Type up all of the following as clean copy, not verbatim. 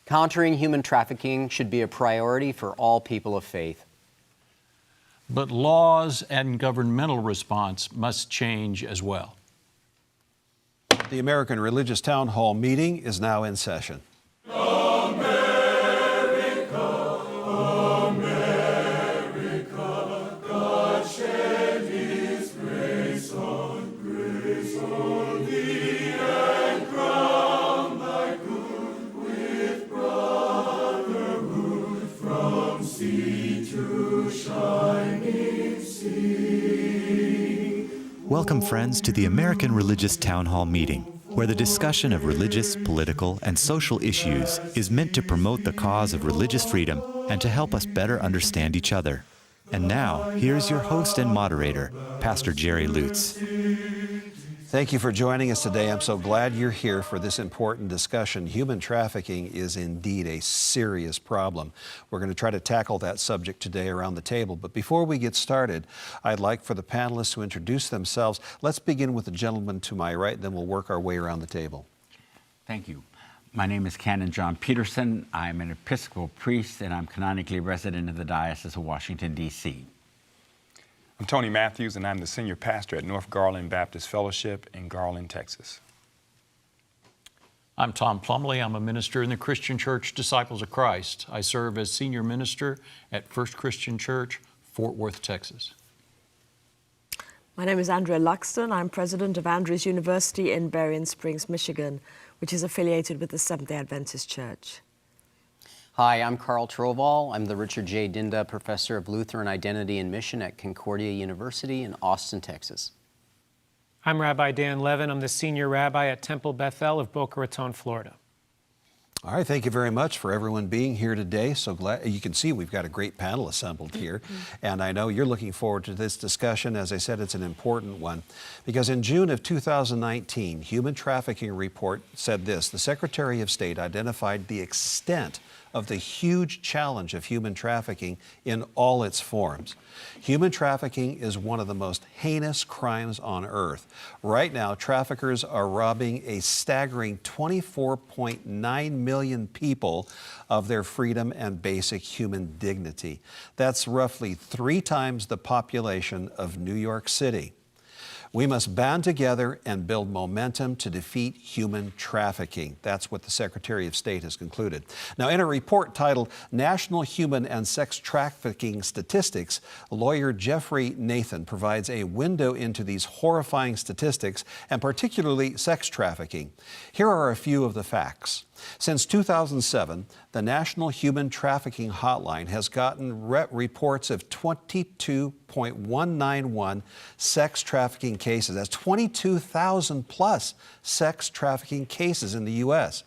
Countering human trafficking should be a priority for all people of faith. But laws and governmental response must change as well. The American Religious Town Hall meeting is now in session. Welcome, friends, to the American Religious Town Hall meeting, where the discussion of religious, political, and social issues is meant to promote the cause of religious freedom and to help us better understand each other. And now, here's your host and moderator, Pastor Jerry Lutz. Thank you for joining us today. I'm so glad you're here for this important discussion. Human trafficking is indeed a serious problem. We're going to try to tackle that subject today around the table. But before we get started, I'd like for the panelists to introduce themselves. Let's begin with the gentleman to my right, then we'll work our way around the table. Thank you. My name is Canon John Peterson. I'm an Episcopal priest, and I'm canonically resident of the Diocese of Washington, D.C. I'm Tony Matthews, and I'm the senior pastor at North Garland Baptist Fellowship in Garland, Texas. I'm Tom Plumbley. I'm a minister in the Christian Church Disciples of Christ. I serve as senior minister at First Christian Church, Fort Worth, Texas. My name is Andrea Luxton. I'm president of Andrews University in Berrien Springs, Michigan, which is affiliated with the Seventh-day Adventist Church. Hi, I'm Carl Trovall. I'm the Richard J. Dinda Professor of Lutheran Identity and Mission at Concordia University in Austin, Texas. I'm Rabbi Dan Levin. I'm the senior rabbi at Temple Bethel of Boca Raton, Florida. All right, thank you very much for everyone being here today. So glad you can see we've got a great panel assembled here. And I know you're looking forward to this discussion. As I said, it's an important one because in June of 2019, Human Trafficking Report said this: the Secretary of State identified the extent of the huge challenge of human trafficking in all its forms. Human trafficking is one of the most heinous crimes on earth. Right now, traffickers are robbing a staggering 24.9 million people of their freedom and basic human dignity. That's roughly 3 times the population of New York City. We must band together and build momentum to defeat human trafficking. That's what the Secretary of State has concluded. Now, in a report titled National Human and Sex Trafficking Statistics, lawyer Jeffrey Nathan provides a window into these horrifying statistics, and particularly sex trafficking. Here are a few of the facts. Since 2007, the National Human Trafficking Hotline has gotten reports of 22.191 sex trafficking cases. That's 22,000 plus sex trafficking cases in the U.S.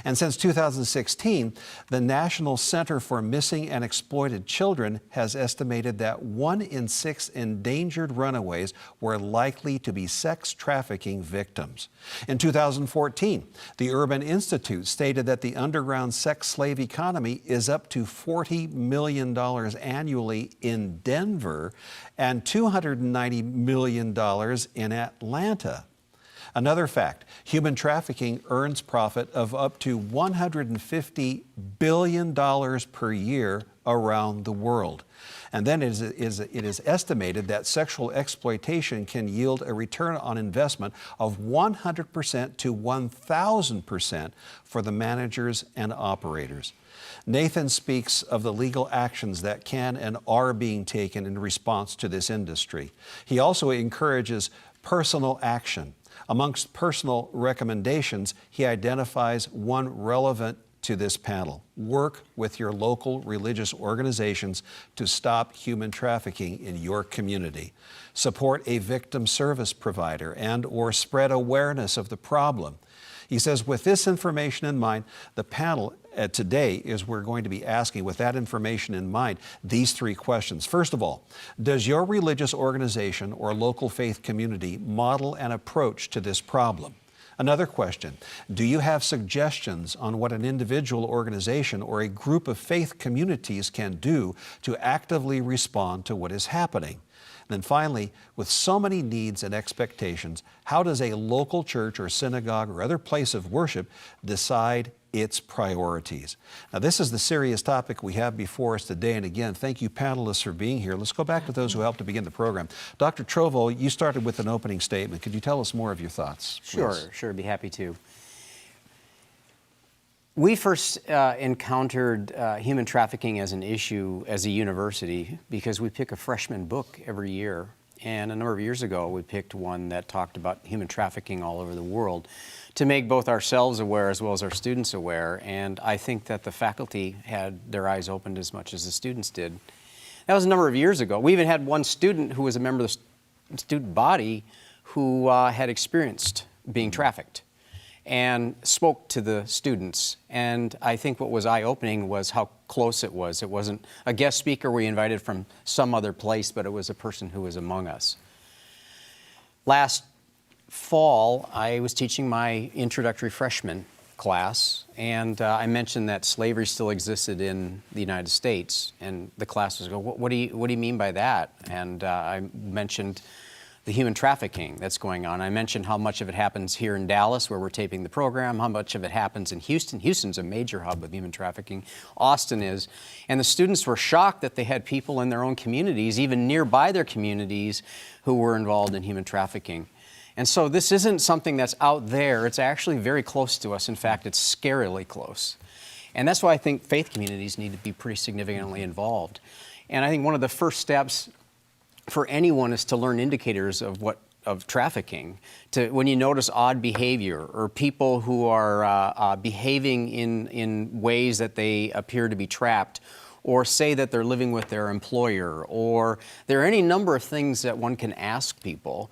And since 2016, the National Center for Missing and Exploited Children has estimated that 1 in 6 endangered runaways were likely to be sex trafficking victims. In 2014, the Urban Institute stated that the underground sex slave economy is up to $40 million annually in Denver and $290 million in Atlanta. Another fact, human trafficking earns profit of up to $150 billion per year around the world. And then it is estimated that sexual exploitation can yield a return on investment of 100% to 1,000% for the managers and operators. Nathan speaks of the legal actions that can and are being taken in response to this industry. He also encourages personal action. Amongst personal recommendations, he identifies one relevant to this panel. Work with your local religious organizations to stop human trafficking in your community. Support a victim service provider and/or spread awareness of the problem. He says, with this information in mind, the panel today is we're going to be asking, with that information in mind, these 3 questions. First of all, does your religious organization or local faith community model an approach to this problem? Another question, do you have suggestions on what an individual organization or a group of faith communities can do to actively respond to what is happening? then finally, with so many needs and expectations, how does a local church or synagogue or other place of worship decide its priorities? Now, this is the serious topic we have before us today. And again, thank you, panelists, for being here. Let's go back to those who helped to begin the program. Dr. Trovall, you started with an opening statement. Could you tell us more of your thoughts, please? Sure, be happy to. We first encountered human trafficking as an issue as a university because we pick a freshman book every year. And a number of years ago, we picked one that talked about human trafficking all over the world to make both ourselves aware as well as our students aware. And I think that the faculty had their eyes opened as much as the students did. That was a number of years ago. We even had one student who was a member of the student body who had experienced being trafficked and spoke to the students. And I think what was eye-opening was how close it was. It wasn't a guest speaker we invited from some other place, but it was a person who was among us. Last fall, I was teaching my introductory freshman class, and I mentioned that slavery still existed in the United States. And the class was going, what do you mean by that? And I mentioned the human trafficking that's going on. I mentioned how much of it happens here in Dallas, where we're taping the program, how much of it happens in Houston. Houston's a major hub of human trafficking. Austin is. And the students were shocked that they had people in their own communities, even nearby their communities, who were involved in human trafficking. And so this isn't something that's out there. It's actually very close to us. In fact, it's scarily close. And that's why I think faith communities need to be pretty significantly involved. And I think one of the first steps for anyone is to learn indicators of trafficking. When you notice odd behavior or people who are behaving in ways that they appear to be trapped, or say that they're living with their employer, or there are any number of things that one can ask people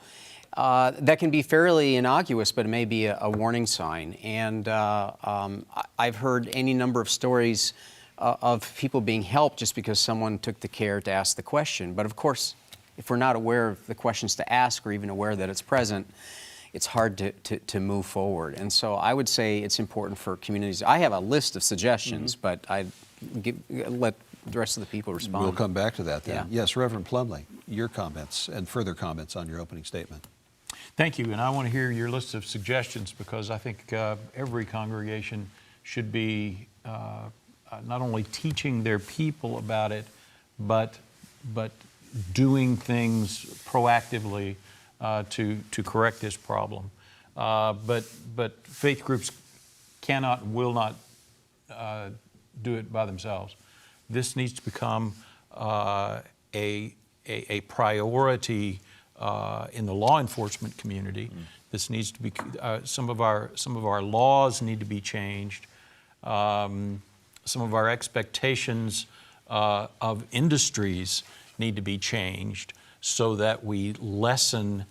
that can be fairly innocuous, but it may be a warning sign. And I've heard any number of stories of people being helped just because someone took the care to ask the question. But of course, if we're not aware of the questions to ask or even aware that it's present, it's hard to move forward. And so I would say it's important for communities. I have a list of suggestions, but I'd let the rest of the people respond. We'll come back to that then. Yeah. Yes, Reverend Plumbley, your comments and further comments on your opening statement. Thank you, and I want to hear your list of suggestions because I think every congregation should be not only teaching their people about it, but doing things proactively to correct this problem. But faith groups cannot, will not do it by themselves. This needs to become a priority in the law enforcement community. This needs to be some of our laws need to be changed. Some of our expectations of industries need to be changed so that we lessen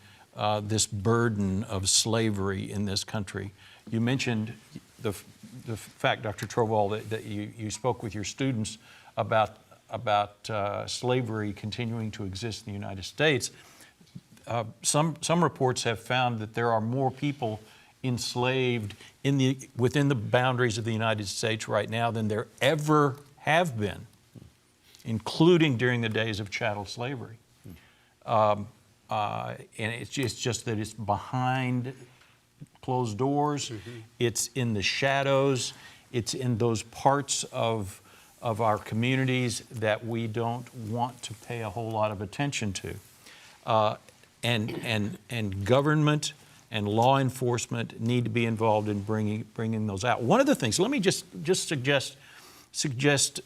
this burden of slavery in this country. You mentioned the fact, Dr. Trovall, that you spoke with your students about slavery continuing to exist in the United States. Some reports have found that there are more people enslaved within the boundaries of the United States right now than there ever have been, including during the days of chattel slavery. And it's just that it's behind closed doors, it's in the shadows, it's in those parts of our communities that we don't want to pay a whole lot of attention to. And government and law enforcement need to be involved in bringing those out. One of the things, let me just suggest,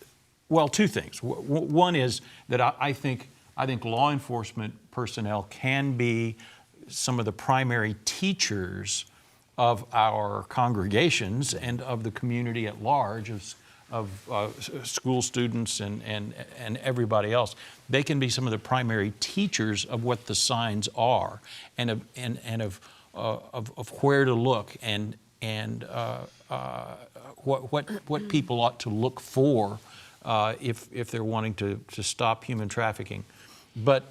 well, two things. One is that I think law enforcement personnel can be some of the primary teachers of our congregations and of the community at large, of school students and everybody else. They can be some of the primary teachers of what the signs are and of where to look and what people ought to look for if they're wanting to stop human trafficking. But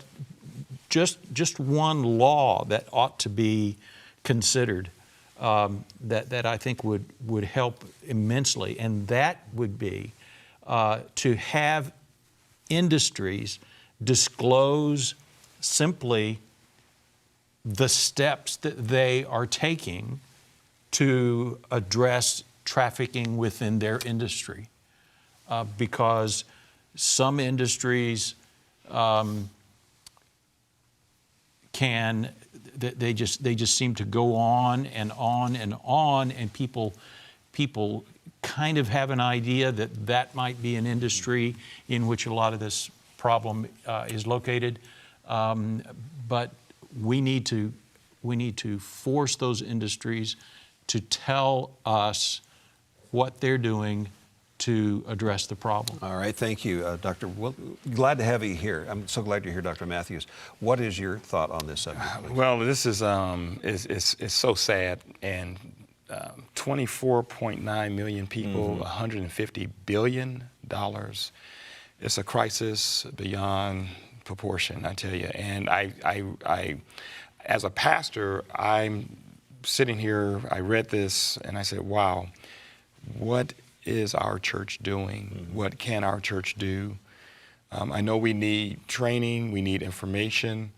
just one law that ought to be considered that I think would help immensely, and that would be to have industries disclose simply the steps that they are taking to address trafficking within their industry. Because some industries they just seem to go on and on and on, and people kind of have an idea that that might be an industry in which a lot of this problem is located. But we need to force those industries to tell us what they're doing to address the problem. All right, thank you, Dr. Glad to have you here. I'm so glad you're here, Dr. Matthews. What is your thought on this subject, please? Well, this is it's so sad, and 24.9 million people, $150 billion. It's a crisis beyond proportion, I tell you. And I as a pastor, I'm sitting here, I read this, and I said, wow, what is our church doing? What can our church do? I know we need training, we need information,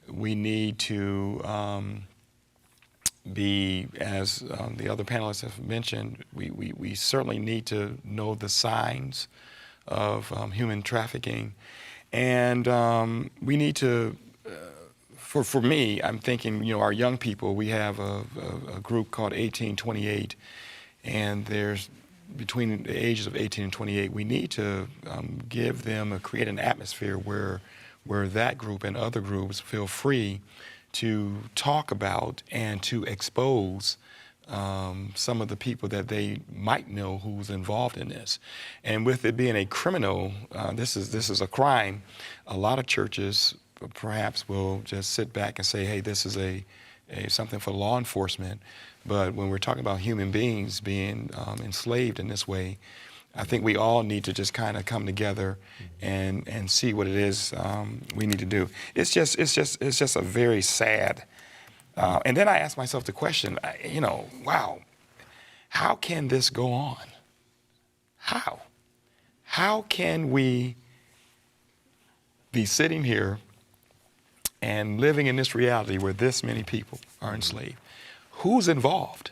we need to be, as the other panelists have mentioned, we certainly need to know the signs of human trafficking. And we need to, for me, I'm thinking, our young people, we have a group called 1828, and there's between the ages of 18 and 28, we need to give them, create an atmosphere where that group and other groups feel free to talk about and to expose some of the people that they might know who's involved in this. And with it being a criminal, this is a crime, a lot of churches perhaps will just sit back and say, hey, this is a something for law enforcement. But when we're talking about human beings being enslaved in this way, I think we all need to just kind of come together and see what it is we need to do. It's just a very sad. And then I ask myself the question, wow, how can this go on? How can we be sitting here and living in this reality where this many people are enslaved? Who's involved?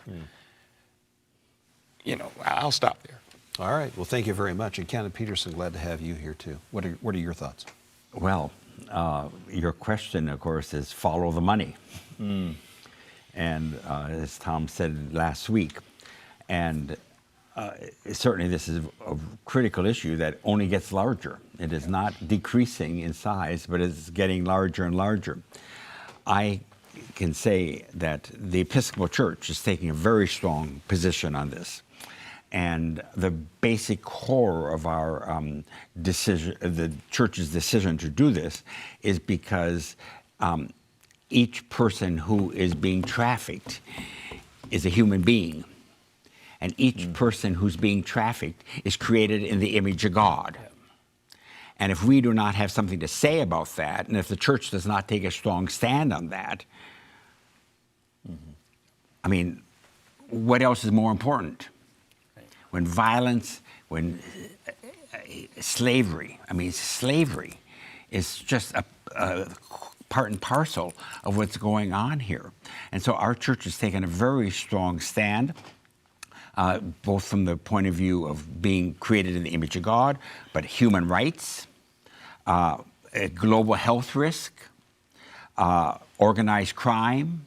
I'll stop there. All right. Well, thank you very much. And Canon Peterson, glad to have you here too. What are your thoughts? Well, your question, of course, is follow the money. And as Tom said last week, and certainly this is a critical issue that only gets larger. It is not decreasing in size, but it's getting larger and larger. I can say that the Episcopal Church is taking a very strong position on this. And the basic core of our decision, the church's decision to do this, is because each person who is being trafficked is a human being. And each person who's being trafficked is created in the image of God. And if we do not have something to say about that, and if the church does not take a strong stand on that, I mean, what else is more important? When violence, when slavery is just a part and parcel of what's going on here. And so our church has taken a very strong stand, both from the point of view of being created in the image of God, but human rights, global health risk, organized crime,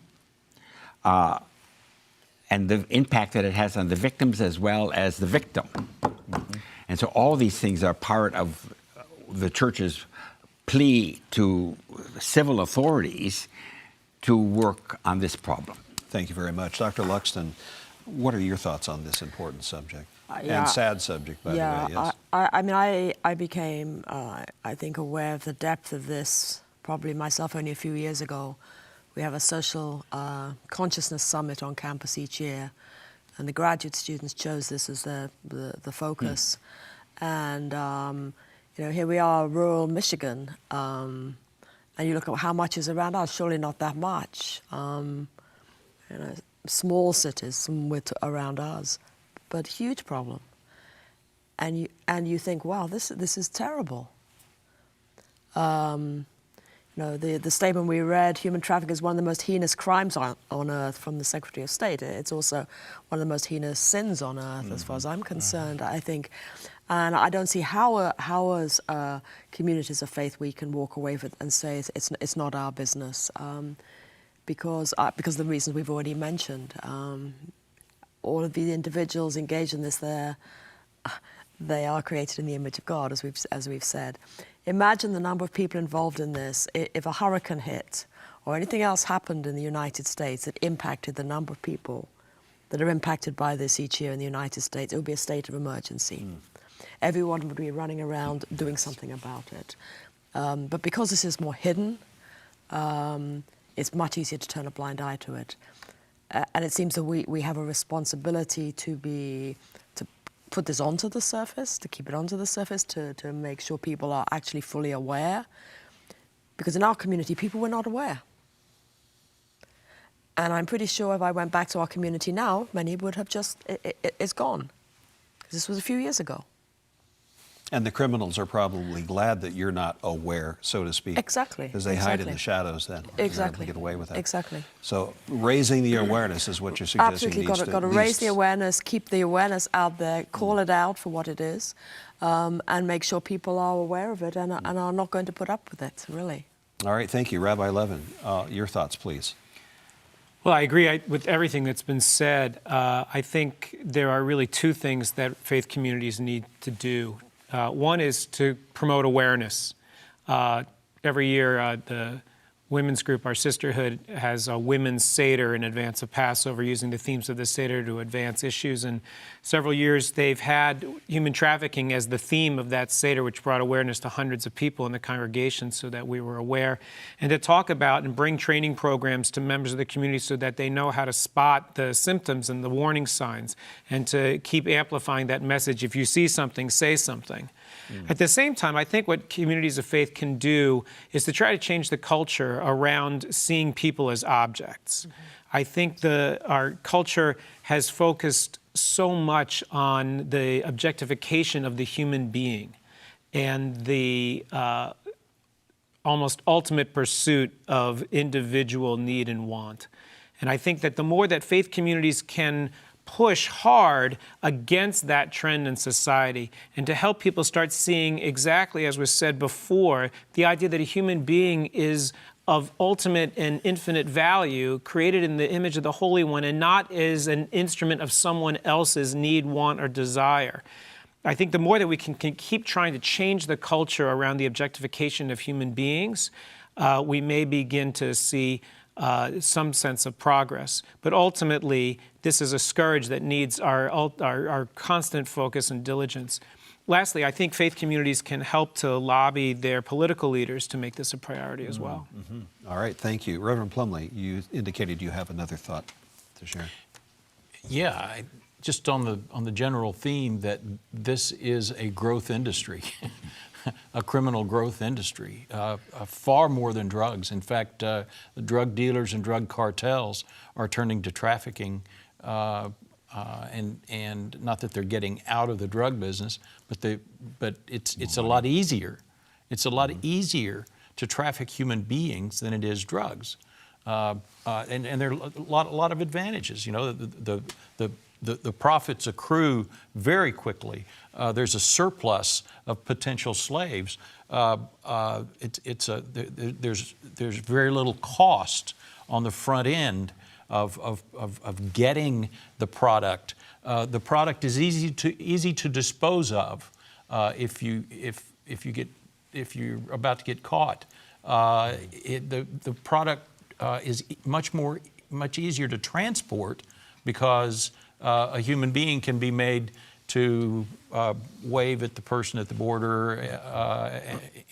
and the impact that it has on the victims as well as the victim. And so all these things are part of the church's plea to civil authorities to work on this problem. Thank you very much. Dr. Luxton, what are your thoughts on this important subject? Yeah, and sad subject, by the way, yes. I mean, I became, I think, aware of the depth of this, probably myself only a few years ago. We have a social consciousness summit on campus each year, and the graduate students chose this as the focus. And here we are, rural Michigan, and you look at how much is around us. Surely not that much. Small cities somewhere around us, but huge problem. And you think, wow, this is terrible. The statement we read, human trafficking is one of the most heinous crimes on earth from the Secretary of State. It's also one of the most heinous sins on earth, as far as I'm concerned, I think. And I don't see how as communities of faith we can walk away with it and say it's not our business, because of the reasons we've already mentioned. All of the individuals engaged in this, they are created in the image of God, as we've said. Imagine the number of people involved in this. If a hurricane hit or anything else happened in the United States that impacted the number of people that are impacted by this each year in the United States, it would be a state of emergency. Everyone would be running around doing something about it. But because this is more hidden, it's much easier to turn a blind eye to it. And it seems that we have a responsibility to put this onto the surface, to keep it onto the surface, to make sure people are actually fully aware. Because in our community, people were not aware. And I'm pretty sure if I went back to our community now, many would have just, it's gone. Because this was a few years ago. And the criminals are probably glad that you're not aware, so to speak. Exactly. Because they hide in the shadows then. Exactly. They're able to get away with that. Exactly. So raising the awareness is what you're suggesting. Absolutely, got to raise the awareness, keep the awareness out there, call it out for what it is, and make sure people are aware of it and are not going to put up with it, really. All right, thank you. Rabbi Levin, your thoughts, please. Well, I agree with everything that's been said. I think there are really two things that faith communities need to do. One is to promote awareness. Every year, the women's group, our sisterhood, has a women's Seder in advance of Passover, using the themes of the Seder to advance issues. And several years, they've had human trafficking as the theme of that Seder, which brought awareness to hundreds of people in the congregation so that we were aware. And to talk about and bring training programs to members of the community so that they know how to spot the symptoms and the warning signs, and to keep amplifying that message. If you see something, say something. At the same time, I think what communities of faith can do is to try to change the culture around seeing people as objects. I think our culture has focused so much on the objectification of the human being and the almost ultimate pursuit of individual need and want. And I think that the more that faith communities can push hard against that trend in society and to help people start seeing, exactly as was said before, the idea that a human being is of ultimate and infinite value, created in the image of the Holy One, and not as an instrument of someone else's need, want, or desire. I think the more that we can keep trying to change the culture around the objectification of human beings, we may begin to see some sense of progress. But ultimately, this is a scourge that needs our constant focus and diligence. Lastly, I think faith communities can help to lobby their political leaders to make this a priority as well. All right, thank you. Reverend Plumbley, you indicated you have another thought to share. Yeah, just on the general theme that this is a growth industry. A criminal growth industry, far more than drugs. In fact, the drug dealers and drug cartels are turning to trafficking, and not that they're getting out of the drug business, but it's a lot easier. It's a lot easier to traffic human beings than it is drugs, and there are a lot of advantages. You know, the profits accrue very quickly. There's a surplus of potential slaves. There's very little cost on the front end of getting the product. The product is easy to dispose of if you're about to get caught. The product is much easier to transport because a human being can be made to wave at the person at the border,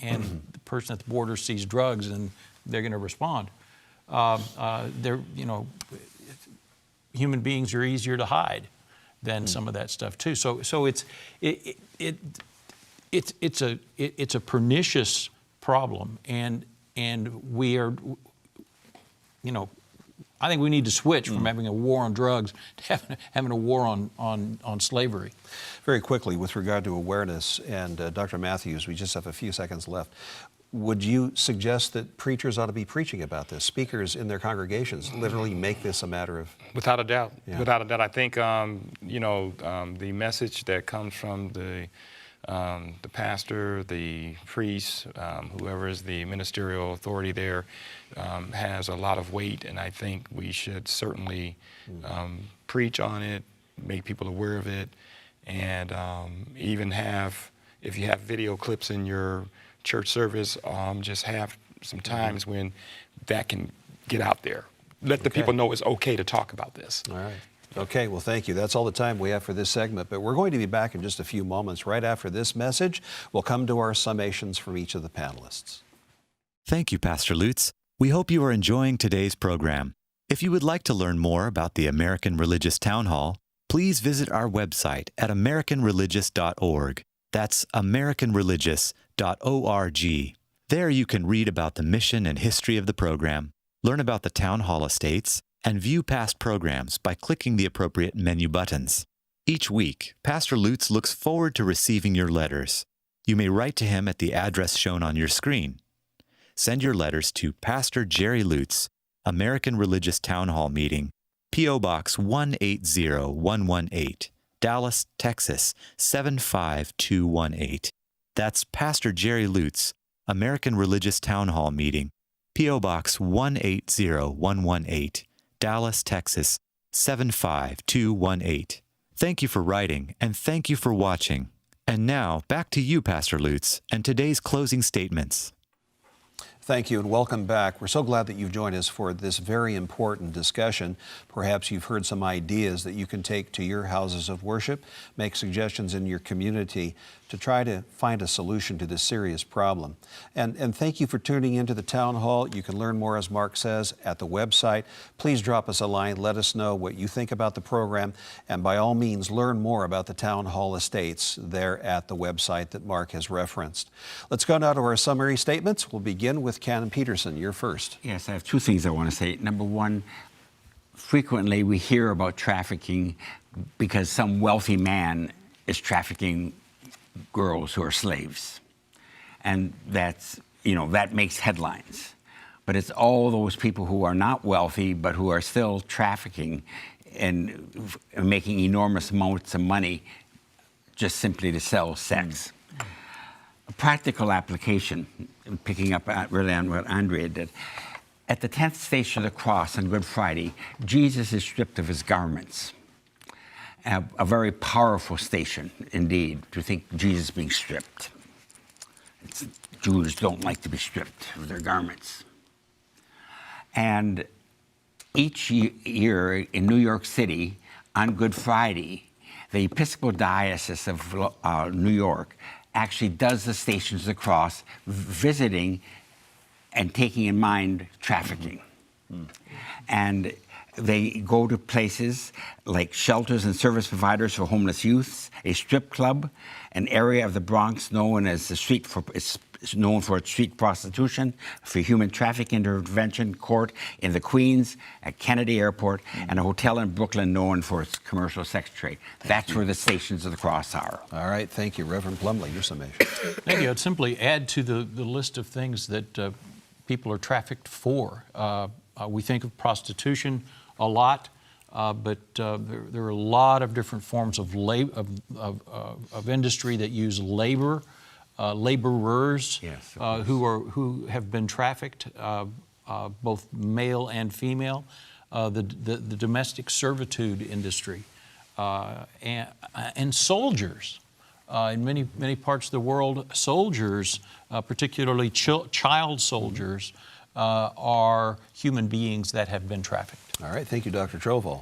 and the person at the border sees drugs, and they're going to respond. Human beings are easier to hide than some of that stuff too. So it's a pernicious problem, and we are, I think we need to switch from having a war on drugs to having a war on slavery. Very quickly, with regard to awareness, and Dr. Matthews, we just have a few seconds left. would you suggest that preachers ought to be preaching about this? Speakers in their congregations literally make this a matter of... Without a doubt. Yeah. Without a doubt. I think, the message that comes from the pastor, the priest, whoever is the ministerial authority there, has a lot of weight, and I think we should certainly preach on it, make people aware of it, and even have, if you have video clips in your church service, just have some times when that can get out there. Let the people know it's okay to talk about this. All right. Okay, well, thank you. That's all the time we have for this segment, but we're going to be back in just a few moments. Right after this message, we'll come to our summations from each of the panelists. Thank you, Pastor Lutz. We hope you are enjoying today's program. If you would like to learn more about the American Religious Town Hall, please visit our website at americanreligious.org. That's americanreligious.org. There you can read about the mission and history of the program, learn about the town hall estates, and view past programs by clicking the appropriate menu buttons. Each week, Pastor Lutz looks forward to receiving your letters. You may write to him at the address shown on your screen. Send your letters to Pastor Jerry Lutz, American Religious Town Hall Meeting, P.O. Box 180118, Dallas, Texas 75218. That's Pastor Jerry Lutz, American Religious Town Hall Meeting, P.O. Box 180118, Dallas, Texas 75218. Thank you for writing, and thank you for watching. And now, back to you, Pastor Lutz, and today's closing statements. Thank you and welcome back. We're so glad that you've joined us for this very important discussion. Perhaps you've heard some ideas that you can take to your houses of worship, make suggestions in your community to try to find a solution to this serious problem. And thank you for tuning into the Town Hall. You can learn more, as Mark says, at the website. Please drop us a line. Let us know what you think about the program. And by all means, learn more about the Town Hall estates there at the website that Mark has referenced. Let's go now to our summary statements. We'll begin with Canon Peterson. You're first. Yes, I have two things I want to say. Number one, frequently we hear about trafficking because some wealthy man is trafficking girls who are slaves. And that's, that makes headlines. But it's all those people who are not wealthy but who are still trafficking and making enormous amounts of money just simply to sell sex. A practical application, picking up really on what Andrea did. At the 10th station of the cross on Good Friday, Jesus is stripped of his garments. A very powerful station, indeed, to think Jesus being stripped. Jews don't like to be stripped of their garments. And each year in New York City, on Good Friday, the Episcopal Diocese of New York actually does the Stations of the Cross, visiting and taking in mind trafficking. And they go to places like shelters and service providers for homeless youths, a strip club, an area of the Bronx known as the street for it's known for its street prostitution, for human trafficking intervention court in the Queens, at Kennedy Airport, and a hotel in Brooklyn known for its commercial sex trade. That's where the Stations of the Cross are. All right, thank you. Reverend Plumbley, your summation. Thank you. I'd simply add to the list of things that people are trafficked for. We think of prostitution a lot, but there are a lot of different forms of industry that use laborers, yes, who have been trafficked, both male and female. The domestic servitude industry, and soldiers. In many parts of the world, soldiers, particularly child soldiers, are human beings that have been trafficked. All right, thank you, Dr. Trovall.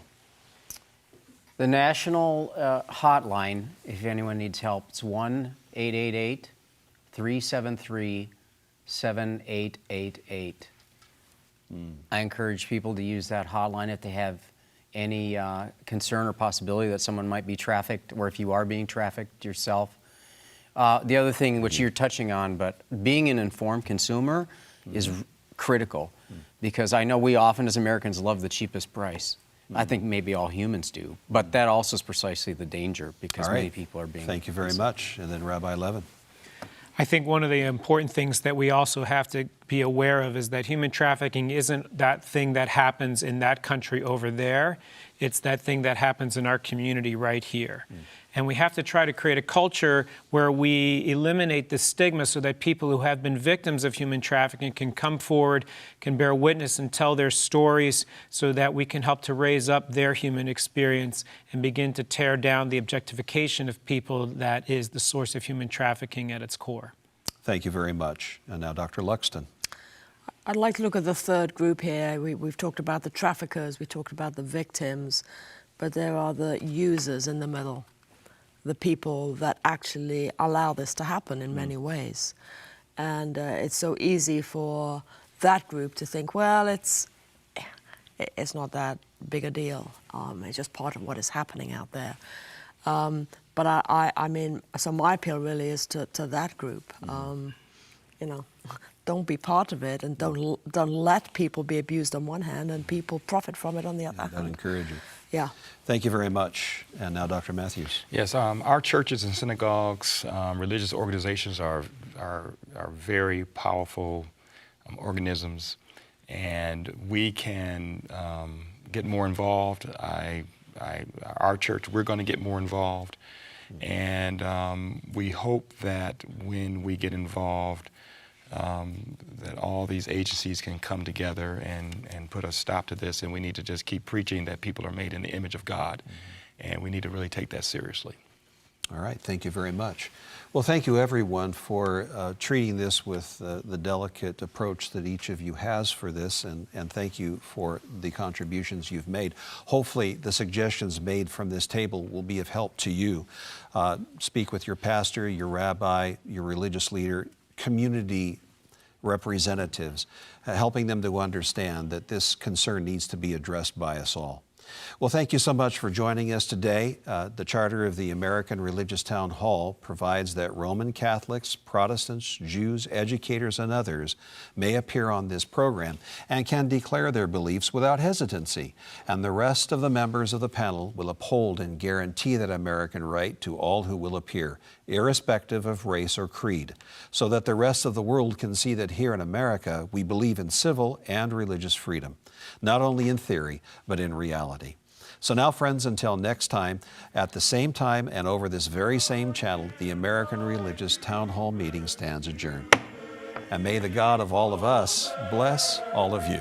The national hotline, if anyone needs help, it's 1-888-373-7888. I encourage people to use that hotline if they have any concern or possibility that someone might be trafficked, or if you are being trafficked yourself. The other thing which you're touching on, but being an informed consumer is critical, because I know we often as Americans love the cheapest price. I think maybe all humans do, but that also is precisely the danger, because many people are being... Thank you very much. And then Rabbi Levin. I think one of the important things that we also have to be aware of is that human trafficking isn't that thing that happens in that country over there. It's that thing that happens in our community right here. And we have to try to create a culture where we eliminate the stigma so that people who have been victims of human trafficking can come forward, can bear witness and tell their stories so that we can help to raise up their human experience and begin to tear down the objectification of people that is the source of human trafficking at its core. Thank you very much. And now Dr. Luxton. I'd like to look at the third group here. We've talked about the traffickers, we talked about the victims, but there are the users in the middle, the people that actually allow this to happen in many ways. And it's so easy for that group to think, well, it's not that big a deal. It's just part of what is happening out there. But I mean, so my appeal really is to that group. You know, don't be part of it, and don't let people be abused on one hand and people profit from it on the other hand. That encourage you. Yeah. Thank you very much. And now Dr. Matthews. Yes, our churches and synagogues, religious organizations are very powerful organisms, and we can get more involved. Our church, we're going to get more involved, and we hope that when we get involved, that all these agencies can come together and put a stop to this, and we need to just keep preaching that people are made in the image of God, and we need to really take that seriously. All right, thank you very much. Well, thank you everyone for treating this with the delicate approach that each of you has for this, and thank you for the contributions you've made. Hopefully the suggestions made from this table will be of help to you. Speak with your pastor, your rabbi, your religious leader, community representatives, helping them to understand that this concern needs to be addressed by us all. Well, thank you so much for joining us today. The charter of the American Religious Town Hall provides that Roman Catholics, Protestants, Jews, educators, and others may appear on this program and can declare their beliefs without hesitancy. And the rest of the members of the panel will uphold and guarantee that American right to all who will appear, irrespective of race or creed, so that the rest of the world can see that here in America we believe in civil and religious freedom, not only in theory, but in reality. So now, friends, until next time, at the same time and over this very same channel, the American Religious Town Hall meeting stands adjourned. And may the God of all of us bless all of you.